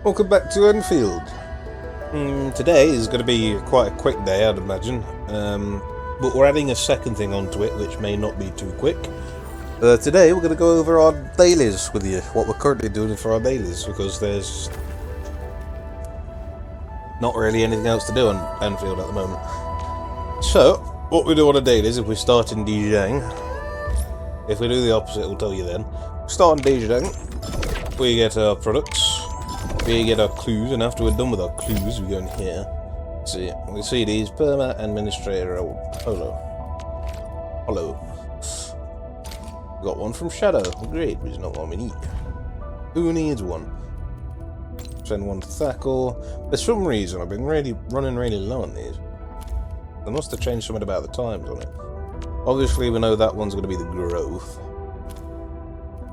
Welcome back to Endfield. Today is going to be quite a quick day, I'd imagine. But we're adding a second thing onto it, which may not be too quick. Today we're going to go over our dailies with you, what we're currently doing for our dailies, because there's not really anything else to do on Endfield at the moment. So, what we do on a dailies, if we start in Dijon, if we do the opposite, it'll tell you then. Start in Dijon, we get our products. We get our clues, and after we're done with our clues, we go in here. See, we see these perma administrator holo. Got one from Shadow. Great, but it's not one we need. Who needs one? Send one to Thackle. For some reason, I've been running really low on these. They must have changed something about the times on it. Obviously, we know that one's going to be the growth.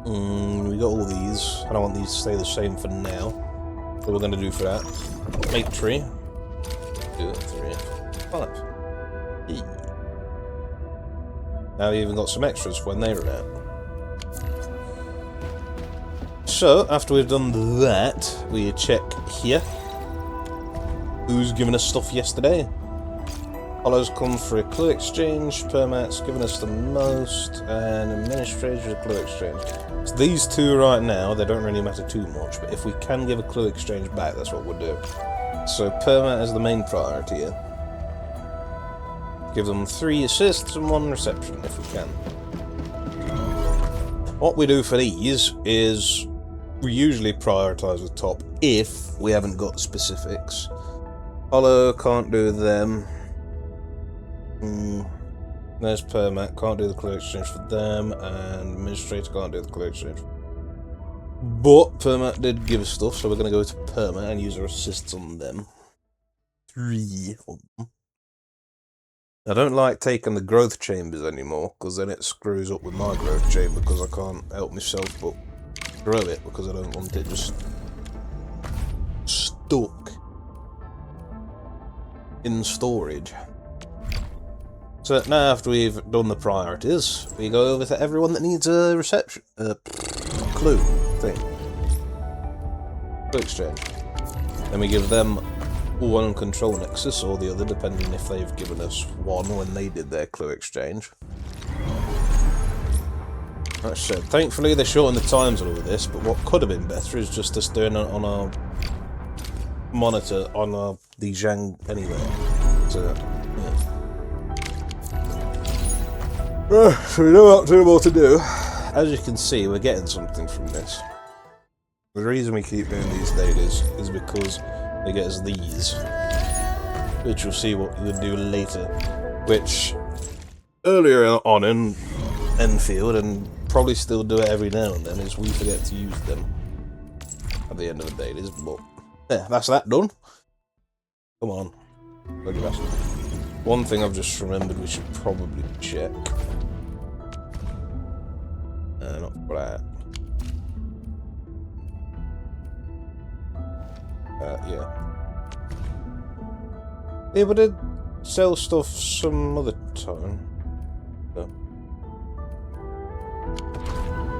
We got all these. I don't want these to stay the same for now. So we're going to do for that. Make tree. 2, 3, 5. Eee. Now we even got some extras when they run out. So, after we've done that, we check here. Who's given us stuff yesterday? Hollow's come for a clue exchange, Permat's given us the most, and Administrator's a clue exchange. So these two right now, they don't really matter too much, but if we can give a clue exchange back, that's what we'll do. So Permat is the main priority here. Give them 3 assists and 1 reception if we can. What we do for these is we usually prioritise the top if we haven't got specifics. Hollow can't do them. There's Permat, can't do the clue exchange for them, and Administrator can't do the clue exchange. But Permat did give us stuff, so we're going to go to Permat and use our assists on them. 3 of them. I don't like taking the growth chambers anymore, because then it screws up with my growth chamber, because I can't help myself but grow it, because I don't want it just stuck in storage. So now after we've done the priorities, we go over to everyone that needs a reception, clue thing. Clue exchange. Then we give them one control nexus or the other, depending if they've given us one when they did their clue exchange. Like I said, thankfully they shortened the times on all of this, but what could have been better is just us doing it on our monitor on our Dijon anyway. So, yeah. So we know what more to do. As you can see, we're getting something from this. The reason we keep doing these dailies is because they get us these, which we'll see what we'll do later. Which, earlier on in Endfield, and probably still do it every now and then, is we forget to use them at the end of the dailies. But yeah, that's that done. Come on. Look at that. One thing I've just remembered we should probably check. Not for that. Yeah. Yeah, but I'd sell stuff some other time. So.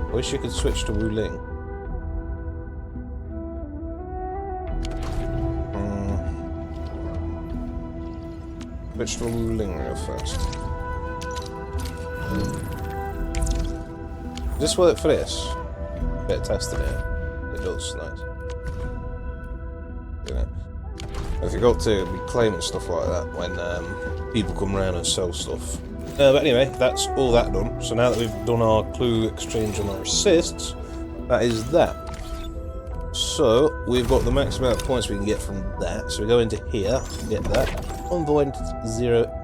I wish you could switch to Wuling. Switch to Wuling real fast. Does this work for this? Bit of testing it. It does, nice. You know, if you got to be claiming stuff like that when people come around and sell stuff. But anyway, that's all that done. So now that we've done our clue exchange and our assists, that is that. So we've got the max amount of points we can get from that. So we go into here, get that. 1.08.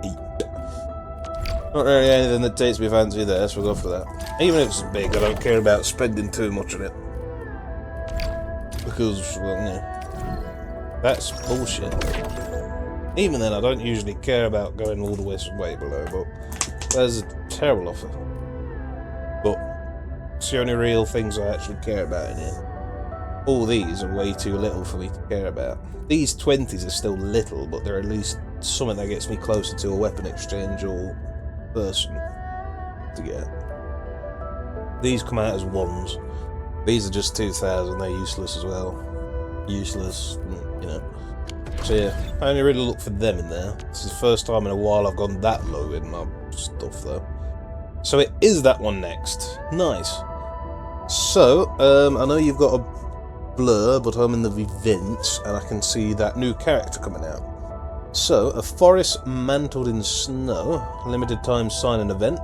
Not really anything that takes me fancy there, so we'll go for that. Even if it's big, I don't care about spending too much on it. Because, well, yeah. That's bullshit. Even then, I don't usually care about going all the way below, but there's a terrible offer. But it's the only real things I actually care about in here. All these are way too little for me to care about. These 20s are still little, but they're at least something that gets me closer to a weapon exchange or person to get. These come out as 1s. These are just 2,000, they're useless as well. useless, you know. So yeah, I only really look for them in there. This is the first time in a while I've gone that low in my stuff though. So it is that one next. Nice. So, I know you've got a blur, but I'm in the events, and I can see that new character coming out. So, a forest mantled in snow, limited time sign and event.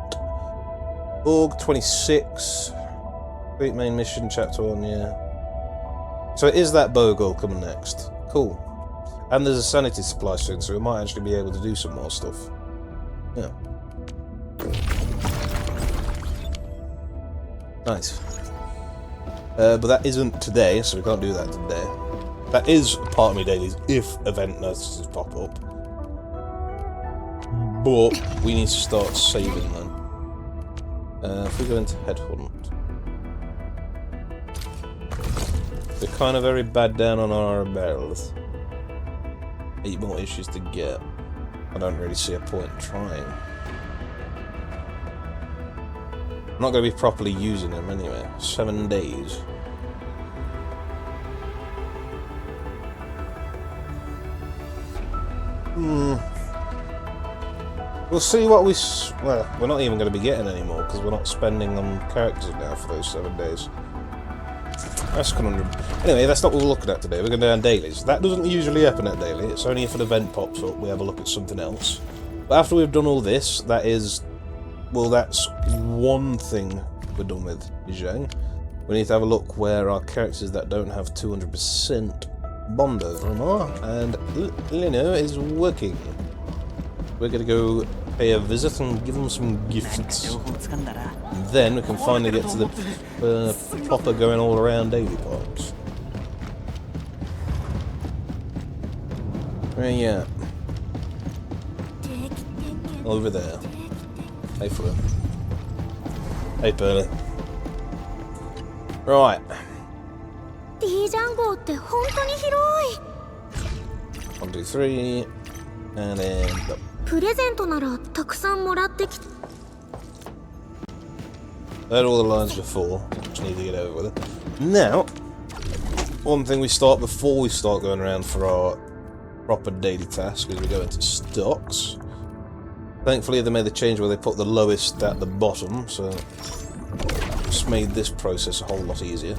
Org 26. Great main mission, chapter 1, yeah. So it is that Bogle coming next. Cool. And there's a sanity supply soon, so we might actually be able to do some more stuff. Yeah. Nice. But that isn't today, so we can't do that today. That is part of my dailies if event notices pop up. But we need to start saving them. If we go into Headhunt. We're kind of very bad down on our barrels. 8 more issues to get. I don't really see a point in trying. I'm not going to be properly using them anyway. 7 days. We'll see what we... Well, we're not even going to be getting any more because we're not spending on characters now for those 7 days. That's conundrum. Anyway, that's not what we're looking at today. We're going down dailies. That doesn't usually happen at daily. It's only if an event pops up we have a look at something else. But after we've done all this, that is... Well, that's one thing we're done with Zhang. We need to have a look where our characters that don't have 200% bond over them are. And Lino is working. We're going to go pay a visit and give them some gifts. And then we can finally get to the proper going all around daily parts. Where are you at? Over there. Hey for it. Hey Pearly. Right. D ジャン号って本当に広い。 1, 2, 3, and then go. プレゼントならたくさんもらってき。 Heard all the lines before. Just need to get over with it. Now, one thing we start before we start going around for our proper daily task is we go into stocks. Thankfully, they made the change where they put the lowest at the bottom, so it's made this process a whole lot easier.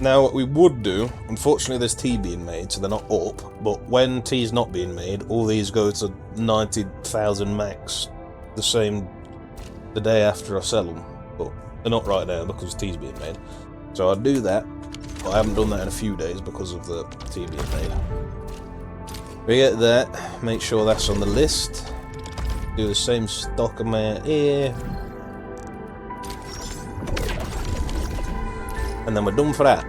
Now, what we would do, unfortunately there's tea being made, so they're not up, but when tea's not being made, all these go to 90,000 max the day after I sell them. But they're not right now because tea's being made. So I'd do that, but I haven't done that in a few days because of the tea being made. We get that, make sure that's on the list. Do the same stock amount here. And then we're done for that.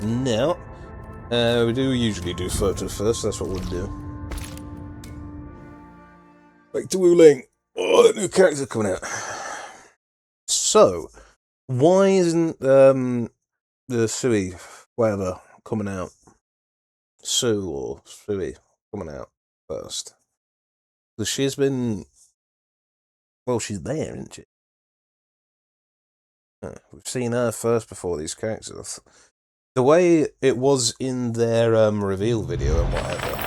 Now, we do usually do photos first, that's what we'll do. Back to Wu-Ling. Oh, that new character coming out. So, why isn't the Sui, whatever, coming out? Sue or Sui coming out first? Because she's been... Well, she's there, isn't she? We've seen her first before these characters. The way it was in their reveal video and whatever,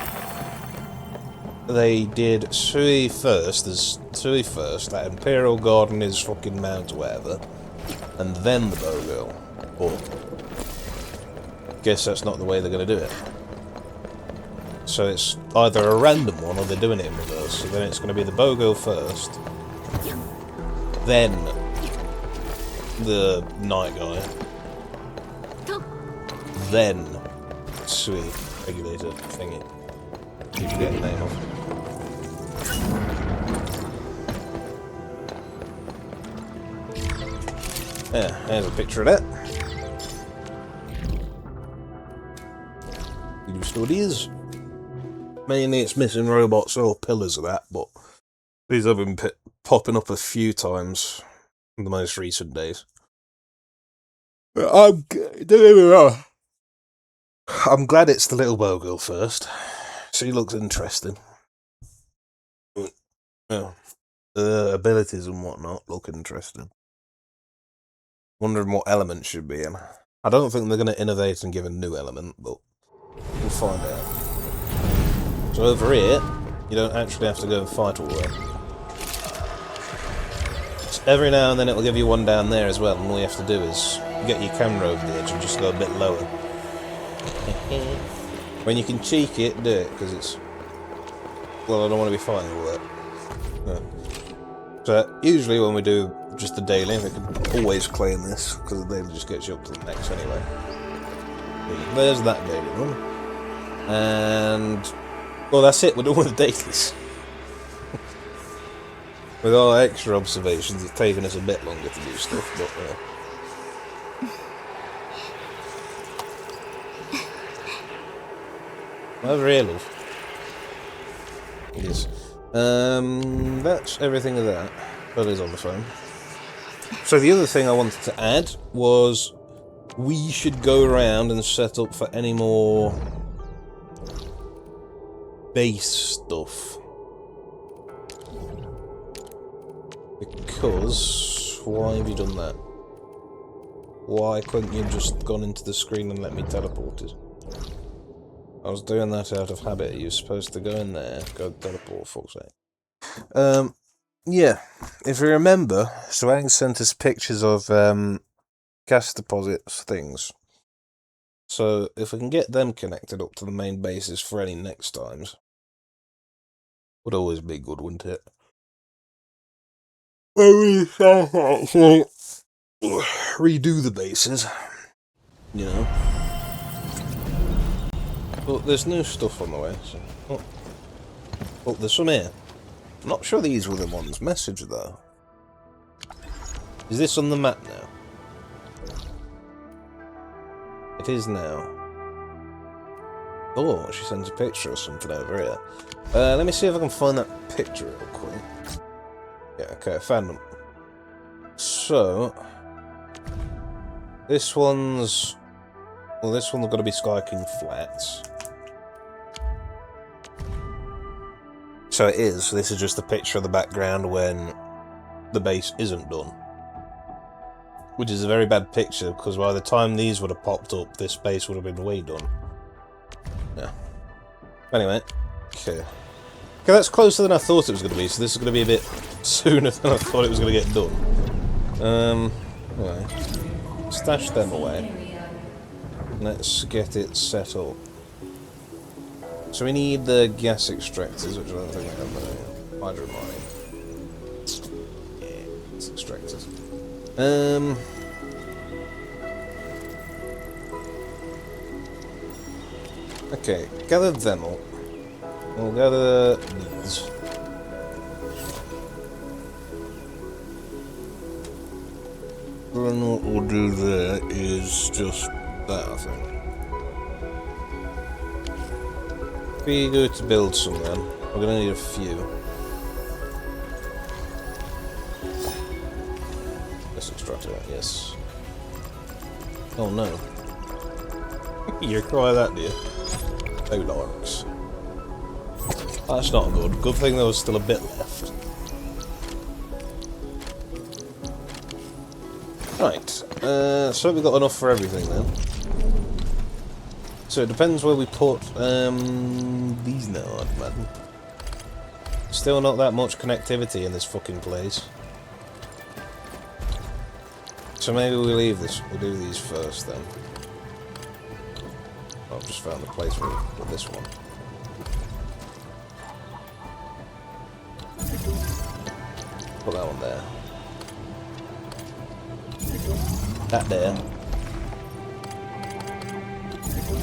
they did Sui first, there's Sui first, that Imperial Garden is fucking mount or whatever, and then the Bowgirl. But guess that's not the way they're going to do it. So it's either a random one or they're doing it in reverse. So then it's going to be the Bowgirl first, then the Night Guy, then Sui regulator thingy. You forget the name of. Yeah, there's a picture of that. You studies. Mainly it's missing robots or pillars of that, but these have been popping up a few times in the most recent days. Don't get me wrong. I'm glad it's the little Bowgirl first. She looks interesting. Yeah. The abilities and whatnot look interesting. Wondering what element she'd be in. I don't think they're going to innovate and give a new element, but we'll find out. So over here, you don't actually have to go and fight all that. So every now and then it'll give you one down there as well, and all you have to do is get your camera over the edge and just go a bit lower. When you can cheek it, do it, because it's... Well, I don't want to be fighting all that. No. So, usually when we do just the daily, we can always claim this, because the daily just gets you up to the next anyway. There's that daily one. And... Well, that's it, we're done with the dailies. With all the extra observations, it's taken us a bit longer to do stuff, but... Over here, love. Yes. That's everything of that. That is on the phone. So the other thing I wanted to add was we should go around and set up for any more base stuff. Because why have you done that? Why couldn't you just gone into the screen and let me teleport it? I was doing that out of habit. You're supposed to go in there, go teleport, fuck's sake. Yeah, if you remember, Swang sent us pictures of gas deposits things. So if we can get them connected up to the main bases for any next times, would always be good, wouldn't it? Redo the bases, you know. But there's new stuff on the way, so... Oh, there's some here. I'm not sure these were the ones. Message, though. Is this on the map now? It is now. Oh, she sends a picture of something over here. Let me see if I can find that picture real quick. Yeah, okay, I found them. So... This one's... Well, this one's got to be Sky King Flats. So it is. This is just a picture of the background when the base isn't done. Which is a very bad picture, because by the time these would have popped up, this base would have been way done. Yeah. Anyway. Okay. Okay, that's closer than I thought it was going to be, so this is going to be a bit sooner than I thought it was going to get done. Anyway. Stash them away. Let's get it set up. So we need the gas extractors, which I don't think I have there. Hydro mining. Yeah, gas extractors. Okay, gather them all. We'll gather these. And what we'll do there is just that, I think. Be good to build some then. We're gonna need a few. Let's extract that, yes. Oh no. You require that, do you? Oh, larks. That's not good. Good thing there was still a bit left. Right. So we've got enough for everything then. So it depends where we put these now, I'd imagine. Still not that much connectivity in this fucking place. So maybe we leave this. We'll do these first then. I've just found the place for this one. Put that one there. That there.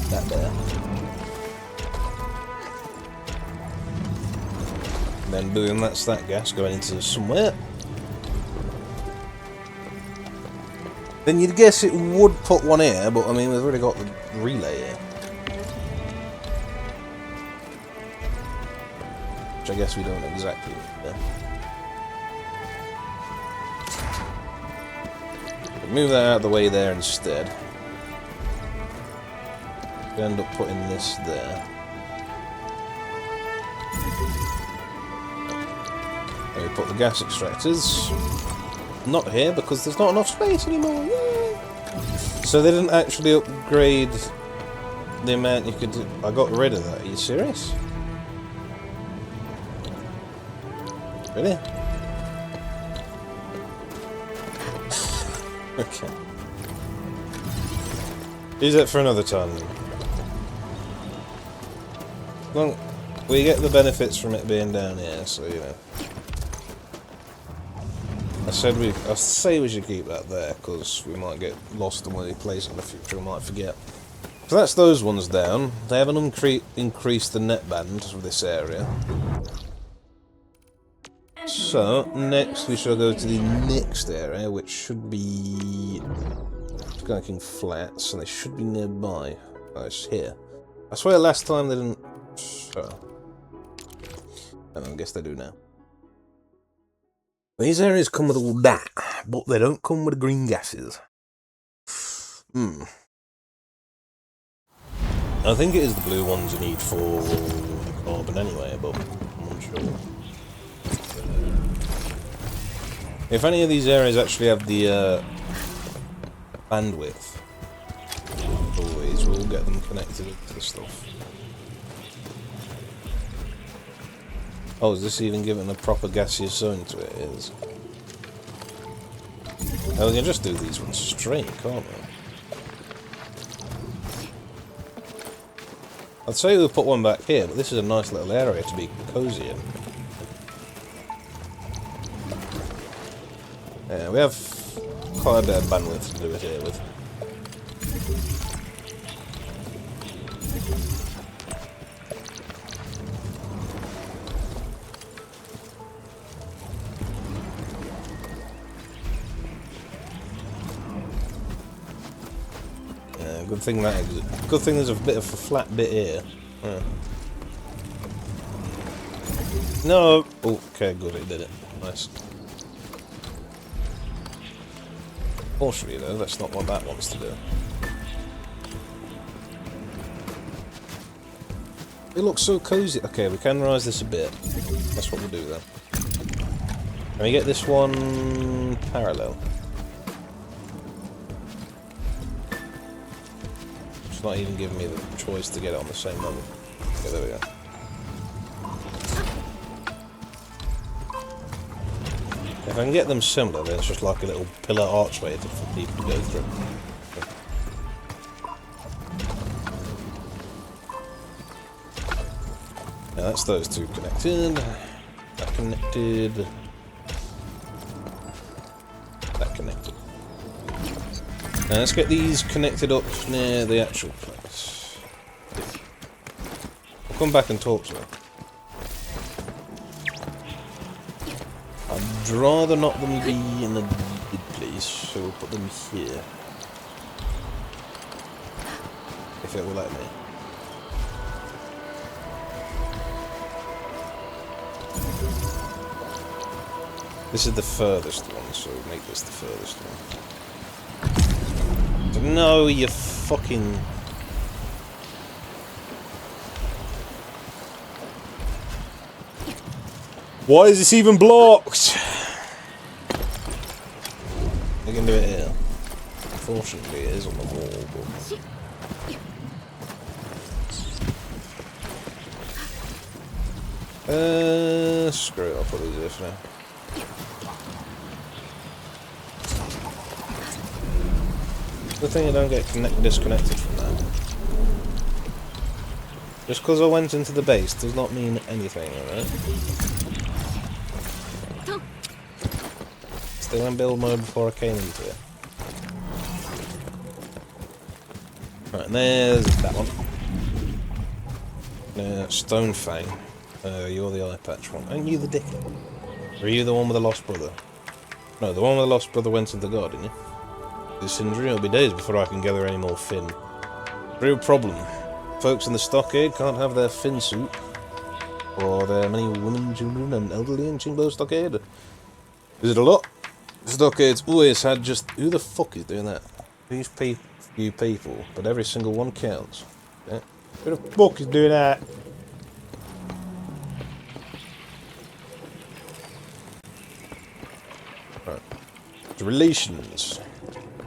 That there. And then boom, that's that gas going into somewhere. Then you'd guess it would put one here, but I mean we've already got the relay here. Which I guess we don't exactly need. Move that out of the way there instead. We end up putting this there. And we put the gas extractors not here because there's not enough space anymore. Yay! So So they didn't actually upgrade the amount you could do. I got rid of that. Are you serious? Really? Okay. Use it for another time then. Well, we get the benefits from it being down here, so you know. I say we should keep that there, because we might get lost in one of these places in the future, we might forget. So that's those ones down. They haven't increased the net band of this area. So, next we shall go to the next area, which should be Skyking Flats, and they should be nearby. Oh, it's here. I swear last time they didn't... So, I guess they do now. These areas come with all that, but they don't come with the green gases. I think it is the blue ones you need for carbon anyway, but I'm unsure. If any of these areas actually have the bandwidth, always we'll get them connected to the stuff. Oh, is this even given a proper gaseous zone to it? It is. Oh, we can just do these ones straight, can't we? I'd say we'll put one back here, but this is a nice little area to be cosy in. Yeah, we have quite a bit of bandwidth to do it here with. Yeah, good thing there's a bit of a flat bit here. Yeah. No! Oh, okay, good, it did it. Nice. Fortunately though, that's not what that wants to do. It looks so cozy. Okay, we can rise this a bit. That's what we'll do then. Can we get this one parallel? It's not even giving me the choice to get it on the same level. Okay, there we go. If I can get them similar, then it's just like a little pillar archway for people to go through. Now that's those two connected. That connected. That connected. Now let's get these connected up near the actual place. I'll come back and talk to her. I'd rather not them be in a big place, so we'll put them here. If it will let me. This is the furthest one, so make this the furthest one. No, you fucking... Why is this even blocked? I can do it here. Unfortunately, it is on the wall, but... screw it, I'll put these here for now. The thing I don't get disconnected from that. Just because I went into the base does not mean anything, alright? Still in build mode before I came into it. Right, and there's that one. Stone Fang. You're the eye patch one. Aren't you the dick? Or are you the one with the lost brother? No, the one with the lost brother went into the god, didn't you? This injury will be days before I can gather any more fin. Real problem. Folks in the stockade can't have their fin suit. Or their many women, children, and elderly in Chingbo stockade. Is it a lot? The stockade's always had just... Who the fuck is doing that? These few people, but every single one counts. Yeah. Who the fuck is doing that? Right. Relations.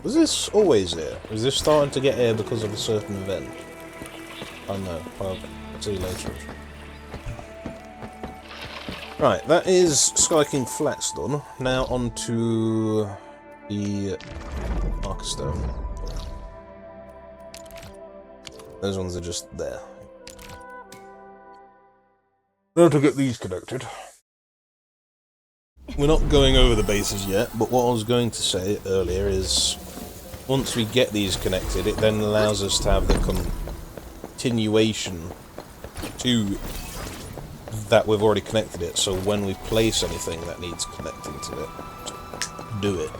Was this always here? Was this starting to get here because of a certain event? I don't know. I'll see you later. Right, that is Sky King Flats done. Now on to the Arkstone. Those ones are just there. Now to get these connected. We're not going over the bases yet, but what I was going to say earlier is once we get these connected, it then allows us to have the continuation to that we've already connected it, so when we place anything that needs connecting to it, do it.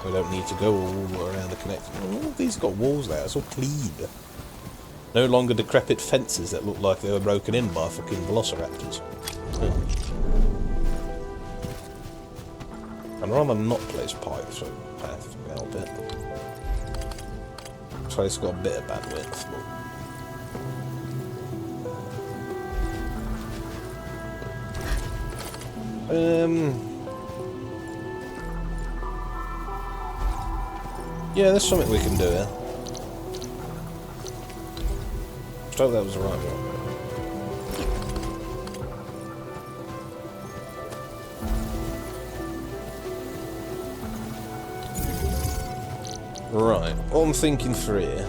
We don't need to go all around the connection. Oh, these have got walls there, it's all clean. No longer decrepit fences that look like they were broken in by fucking velociraptors. I'd rather not place pipes so path to help it. So it's got a bit of bandwidth, but yeah, there's something we can do here. I hope that was the right one. Right, what I'm thinking for here.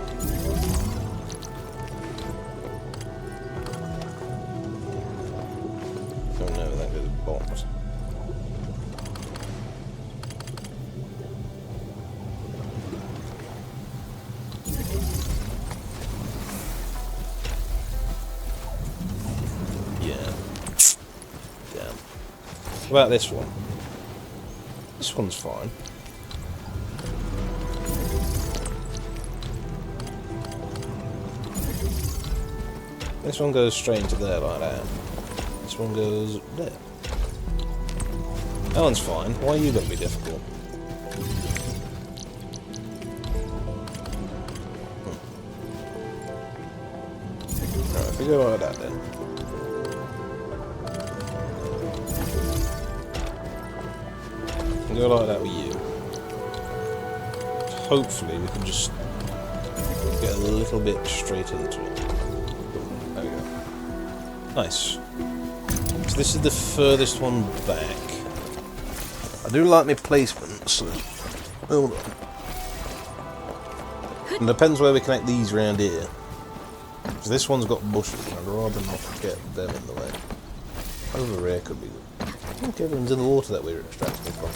Oh no, that goes bombed. Yeah. Damn. What about this one? This one's fine. This one goes straight into there like that. This one goes there. That one's fine. Why are you going to be difficult? Alright, if we go like that then. Go like that with you. Hopefully we can just get a little bit straight into it. There we go. Nice. So this is the furthest one back. I do like my placement, so hold on. It depends where we connect these round here. So this one's got bushes, and I'd rather not get them in the way. Over here could be good. I think everyone's in the water that we were extracting from.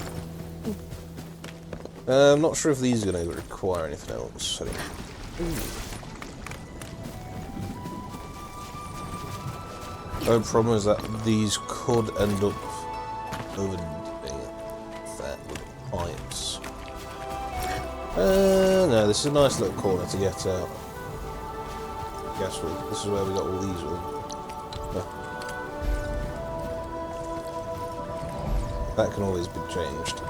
I'm not sure if these are going to require anything else. Anyway. The problem is that these could end up overdoing that with pipes. No, this is a nice little corner to get out. Guess what? This is where we got all these ones. That can always be changed.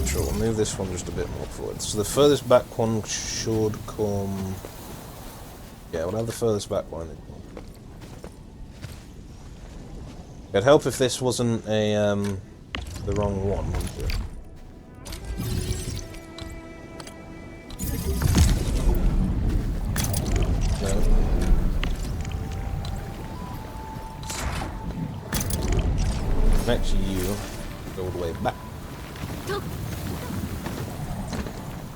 Sure, we'll move this one just a bit more forward. So the furthest back one should come... Yeah, we'll have the furthest back one. It'd help if this wasn't a the wrong one, wouldn't it? Next you go all the way back.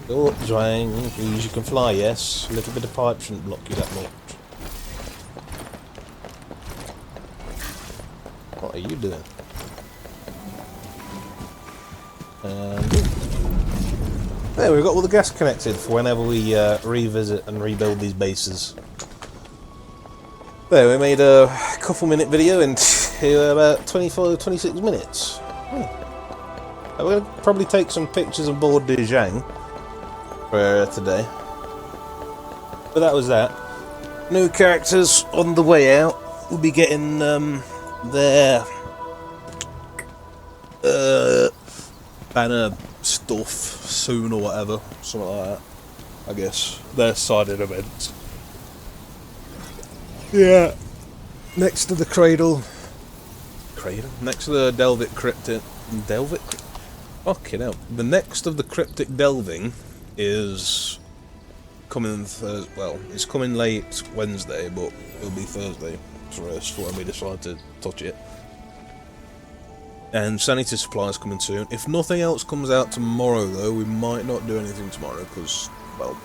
Go up, Zhang, please. You can fly, yes. A little bit of pipe shouldn't block you that much. What are you doing? There, we've got all the gas connected for whenever we revisit and rebuild these bases. There, we made a couple-minute video into about 26 minutes. We're going to probably take some pictures on board de Zhang for today. But that was that. New characters on the way out. We'll be getting their banner stuff soon or whatever. Something like that. I guess. Their sided events. Yeah. next to the cradle. Next to the Delvic cryptic. Fucking hell. The next of the cryptic delving is coming well, it's coming late Wednesday, but it'll be Thursday first when we decide to touch it. And sanity supply is coming soon. If nothing else comes out tomorrow, though, we might not do anything tomorrow because, well,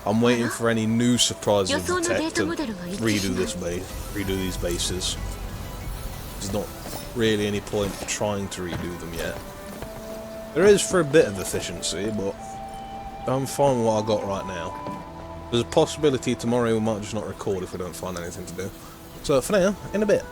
I'm waiting for any new surprises of the tech to redo these bases. There's not really any point trying to redo them yet. There is for a bit of efficiency, but I'm fine with what I got right now. There's a possibility tomorrow we might just not record if we don't find anything to do. So for now, in a bit.